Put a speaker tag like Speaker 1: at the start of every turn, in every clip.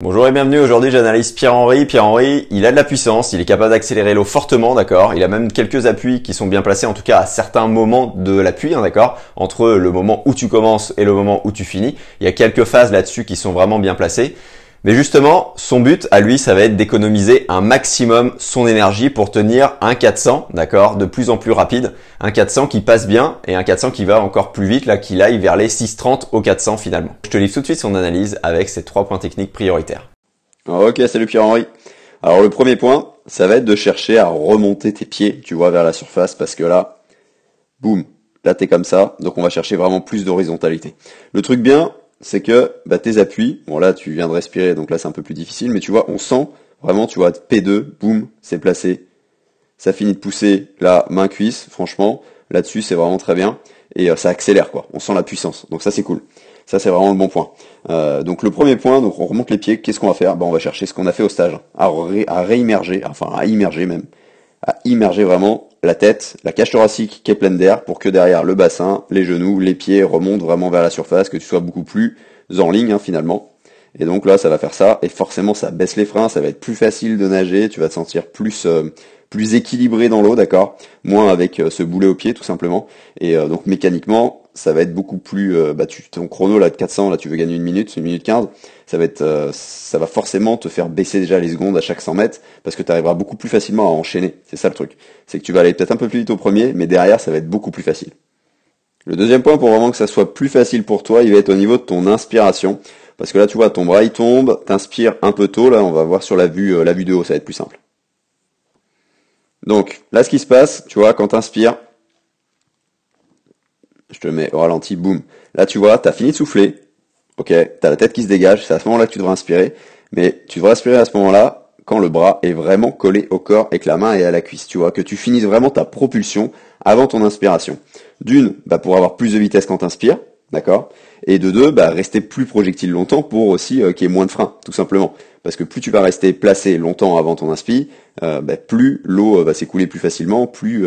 Speaker 1: Bonjour et bienvenue, aujourd'hui j'analyse Pierre-Henri. Pierre-Henri, il a de la puissance, il est capable d'accélérer l'eau fortement, d'accord. Il a même quelques appuis qui sont bien placés, en tout cas à certains moments de l'appui, d'accord. Entre le moment où tu commences et le moment où tu finis, il y a quelques phases là-dessus qui sont vraiment bien placées. Mais justement, son but à lui, ça va être d'économiser un maximum son énergie pour tenir un 400, d'accord, de plus en plus rapide. Un 400 qui passe bien et un 400 qui va encore plus vite, là, qu'il aille vers les 6,30 au 400 finalement. Je te livre tout de suite son analyse avec ces 3 points techniques prioritaires.
Speaker 2: Ok, salut Pierre-Henri. Alors le premier point, ça va être de chercher à remonter tes pieds, tu vois, vers la surface, parce que là, boum, là t'es comme ça, donc on va chercher vraiment plus d'horizontalité. Le truc bien, c'est que tes appuis, bon là tu viens de respirer, donc là c'est un peu plus difficile, mais tu vois, on sent vraiment, tu vois, P2, boum, c'est placé, ça finit de pousser, là, main-cuisse, franchement, là-dessus c'est vraiment très bien, et ça accélère quoi, on sent la puissance, donc ça c'est cool. Ça c'est vraiment le bon point. Donc le premier point, donc on remonte les pieds, qu'est-ce qu'on va faire? On va chercher ce qu'on a fait au stage, à réimmerger, enfin à immerger même, à immerger vraiment la tête, la cage thoracique qui est pleine d'air pour que derrière le bassin, les genoux, les pieds remontent vraiment vers la surface, que tu sois beaucoup plus en ligne finalement. Et donc là ça va faire ça, et forcément ça baisse les freins, ça va être plus facile de nager, tu vas te sentir plus équilibré dans l'eau, d'accord, moins avec ce boulet au pied tout simplement, et donc mécaniquement ça va être beaucoup plus, ton chrono là de 400, là tu veux gagner 1 minute 15, ça va forcément te faire baisser déjà les secondes à chaque 100 mètres, parce que tu arriveras beaucoup plus facilement à enchaîner, c'est ça le truc, c'est que tu vas aller peut-être un peu plus vite au premier, mais derrière ça va être beaucoup plus facile. Le deuxième point, pour vraiment que ça soit plus facile pour toi, il va être au niveau de ton inspiration, parce que là tu vois ton bras il tombe, t'inspires un peu tôt, là on va voir sur la vue de haut, ça va être plus simple. Donc là ce qui se passe, tu vois, quand t'inspires, je te mets au ralenti, boum. Là, tu vois, t'as fini de souffler. Ok, t'as la tête qui se dégage. C'est à ce moment-là que tu devrais inspirer. Mais tu devrais inspirer à ce moment-là quand le bras est vraiment collé au corps et que la main est à la cuisse. Tu vois, que tu finisses vraiment ta propulsion avant ton inspiration. D'une, pour avoir plus de vitesse quand t'inspires. D'accord? Et de deux, rester plus projectile longtemps pour aussi qu'il y ait moins de frein, tout simplement. Parce que plus tu vas rester placé longtemps avant ton inspi, plus l'eau va s'écouler plus facilement, plus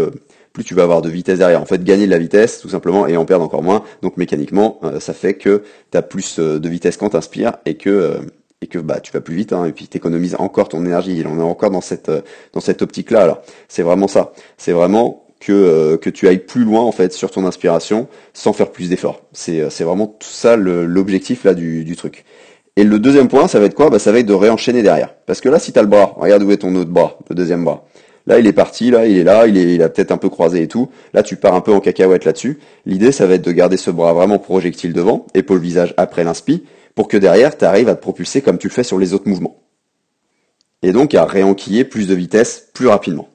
Speaker 2: tu vas avoir de vitesse derrière. En fait, gagner de la vitesse, tout simplement, et en perdre encore moins. Donc mécaniquement, ça fait que tu as plus de vitesse quand tu inspires et que tu vas plus vite, et puis tu économises encore ton énergie. On est encore dans cette optique-là. Alors, c'est vraiment ça. C'est vraiment que tu ailles plus loin en fait sur ton inspiration sans faire plus d'efforts. C'est vraiment tout ça l'objectif là du truc. Et le deuxième point, ça va être quoi? Ça va être de réenchaîner derrière. Parce que là, si t'as le bras, regarde où est ton autre bras, le deuxième bras. Là, il est parti, là, il a peut-être un peu croisé et tout. Là, tu pars un peu en cacahuète là-dessus. L'idée, ça va être de garder ce bras vraiment projectile devant, épaule visage après l'inspi, pour que derrière, tu arrives à te propulser comme tu le fais sur les autres mouvements. Et donc, à réenquiller plus de vitesse plus rapidement.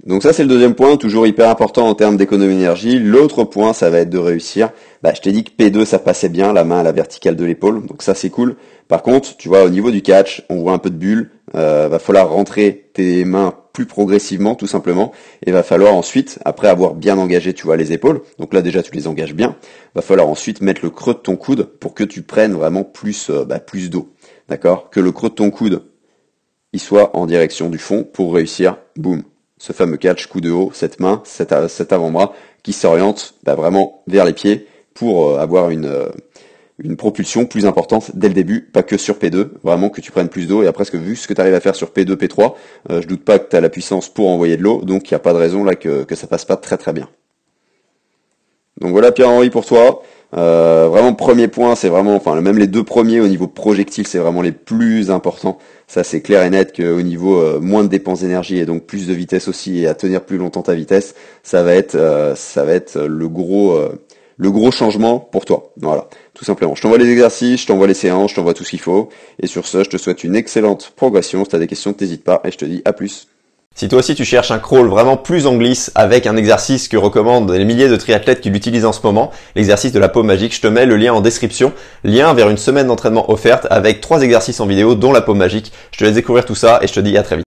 Speaker 2: Donc ça c'est le deuxième point, toujours hyper important en termes d'économie d'énergie. L'autre point, ça va être de réussir. Je t'ai dit que P2 ça passait bien, la main à la verticale de l'épaule, donc ça c'est cool. Par contre, tu vois, au niveau du catch, on voit un peu de bulle, va falloir rentrer tes mains plus progressivement tout simplement, et va falloir ensuite, après avoir bien engagé, tu vois, les épaules, donc là déjà tu les engages bien, va falloir ensuite mettre le creux de ton coude pour que tu prennes vraiment plus d'eau, d'accord? Que le creux de ton coude, il soit en direction du fond pour réussir, boum. Ce fameux catch, coup de haut, cette main, cet avant-bras qui s'oriente vraiment vers les pieds pour avoir une propulsion plus importante dès le début, pas que sur P2, vraiment que tu prennes plus d'eau, et après vu ce que tu arrives à faire sur P2, P3, je doute pas que tu as la puissance pour envoyer de l'eau, donc il n'y a pas de raison là que ça passe pas très très bien. Donc voilà Pierre-Henri pour toi. Vraiment premier point, c'est vraiment, même les deux premiers au niveau projectile, c'est vraiment les plus importants. Ça c'est clair et net qu'au niveau moins de dépenses d'énergie et donc plus de vitesse aussi, et à tenir plus longtemps ta vitesse, ça va être le gros changement pour toi. Voilà, tout simplement. Je t'envoie les exercices, je t'envoie les séances, je t'envoie tout ce qu'il faut. Et sur ce, je te souhaite une excellente progression. Si tu as des questions, t'hésites pas, et je te dis à plus.
Speaker 1: Si toi aussi tu cherches un crawl vraiment plus en glisse avec un exercice que recommandent les milliers de triathlètes qui l'utilisent en ce moment, l'exercice de la paume magique, je te mets le lien en description, lien vers une semaine d'entraînement offerte avec 3 exercices en vidéo dont la paume magique. Je te laisse découvrir tout ça et je te dis à très vite.